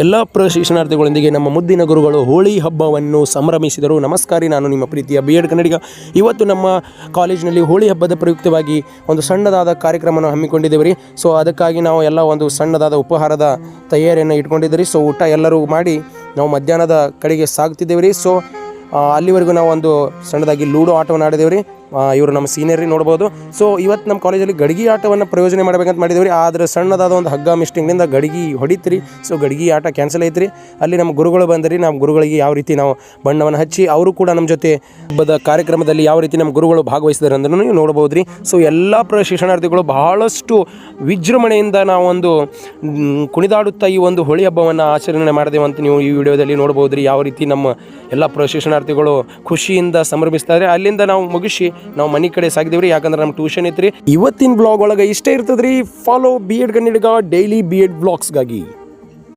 ಎಲ್ಲ ಶಿಕ್ಷಣಾರ್ಥಿಗಳೊಂದಿಗೆ ನಮ್ಮ ಮುದ್ದಿನ ಗುರುಗಳು ಹೋಳಿ ಹಬ್ಬವನ್ನು ಸಂಭ್ರಮಿಸಿದರು. ನಮಸ್ಕಾರಿ, ನಾನು ನಿಮ್ಮ ಪ್ರೀತಿಯ B.Ed ಕನ್ನಡಿಗ. ಇವತ್ತು ನಮ್ಮ ಕಾಲೇಜಿನಲ್ಲಿ ಹೋಳಿ ಹಬ್ಬದ ಪ್ರಯುಕ್ತವಾಗಿ ಒಂದು ಸಣ್ಣದಾದ ಕಾರ್ಯಕ್ರಮವನ್ನು ಹಮ್ಮಿಕೊಂಡಿದ್ದೇವೆ ರೀ. ಸೊ ಅದಕ್ಕಾಗಿ ನಾವು ಎಲ್ಲ ಒಂದು ಸಣ್ಣದಾದ ಉಪಹಾರದ ತಯಾರಿಯನ್ನು ಇಟ್ಕೊಂಡಿದ್ದೀವಿ. ಸೊ ಊಟ ಎಲ್ಲರೂ ಮಾಡಿ ನಾವು ಮಧ್ಯಾಹ್ನದ ಕಡೆಗೆ ಸಾಗ್ತಿದ್ದೇವೆ ರೀ. ಸೊ ಅಲ್ಲಿವರೆಗೂ ನಾವು ಒಂದು ಸಣ್ಣದಾಗಿ ಲೂಡೋ ಆಟವನ್ನು ಆಡಿದ್ದೇವೆ ರೀ. ಇವರು ನಮ್ಮ ಸೀನಿಯರ್ ರೀ, ನೋಡ್ಬೋದು. ಸೊ ಇವತ್ತು ನಮ್ಮ ಕಾಲೇಜಲ್ಲಿ ಗಡಿಗೆ ಆಟವನ್ನು ಪ್ರಯೋಜನ ಮಾಡಬೇಕಂತ ಮಾಡಿದ್ದೇವೆ ರೀ. ಆದರೆ ಸಣ್ಣದಾದ ಒಂದು ಹಗ್ಗ ಮಿಸ್ಟಿಂಗ್ನಿಂದ ಗಡಿಗೆ ಹೊಡಿತ್ರಿ. ಸೊ ಗಡಿಗೆ ಆಟ ಕ್ಯಾನ್ಸಲ್ ಐತ್ರಿ. ಅಲ್ಲಿ ನಮ್ಮ ಗುರುಗಳು ಬಂದರಿ. ನಮ್ಮ ಗುರುಗಳಿಗೆ ಯಾವ ರೀತಿ ನಾವು ಬಣ್ಣವನ್ನು ಹಚ್ಚಿ ಅವರು ಕೂಡ ನಮ್ಮ ಜೊತೆ ಹಬ್ಬದ ಕಾರ್ಯಕ್ರಮದಲ್ಲಿ ಯಾವ ರೀತಿ ನಮ್ಮ ಗುರುಗಳು ಭಾಗವಹಿಸಿದ್ದಾರೆ ಅಂದ್ರೆ ನೀವು ನೋಡ್ಬೋದು ರೀ. ಸೊ ಎಲ್ಲ ಶಿಕ್ಷಣಾರ್ಥಿಗಳು ಬಹಳಷ್ಟು ವಿಜೃಂಭಣೆಯಿಂದ ನಾವೊಂದು ಕುಣಿದಾಡುತ್ತಾ ಈ ಒಂದು ಹೋಳಿ ಹಬ್ಬವನ್ನು ಆಚರಣೆ ಮಾಡಿದೆವು ಅಂತ ನೀವು ಈ ವಿಡಿಯೋದಲ್ಲಿ ನೋಡ್ಬೋದು ರೀ. ಯಾವ ರೀತಿ ನಮ್ಮ ಎಲ್ಲ ಶಿಕ್ಷಣಾರ್ಥಿಗಳು ಖುಷಿಯಿಂದ ಸಂಭ್ರಮಿಸ್ತಾರೆ. ಅಲ್ಲಿಂದ ನಾವು ಮುಗಿಸಿ ನಾವು ಮನೆ ಕಡೆ ಸಾಗಿದೇವ್ರಿ. ಯಾಕಂದ್ರೆ ನಮ್ಮ ಟ್ಯೂಷನ್ ಐತ್ರಿ. ಇವತ್ತಿನ ಬ್ಲಾಗ್ ಒಳಗೆ ಇಷ್ಟೇ ಇರ್ತದ್ರಿ. ಫಾಲೋ B.Ed ಕನ್ನಡಿಗ ಡೈಲಿ B.Ed ಬ್ಲಾಗ್ಸ್ಗಾಗಿ.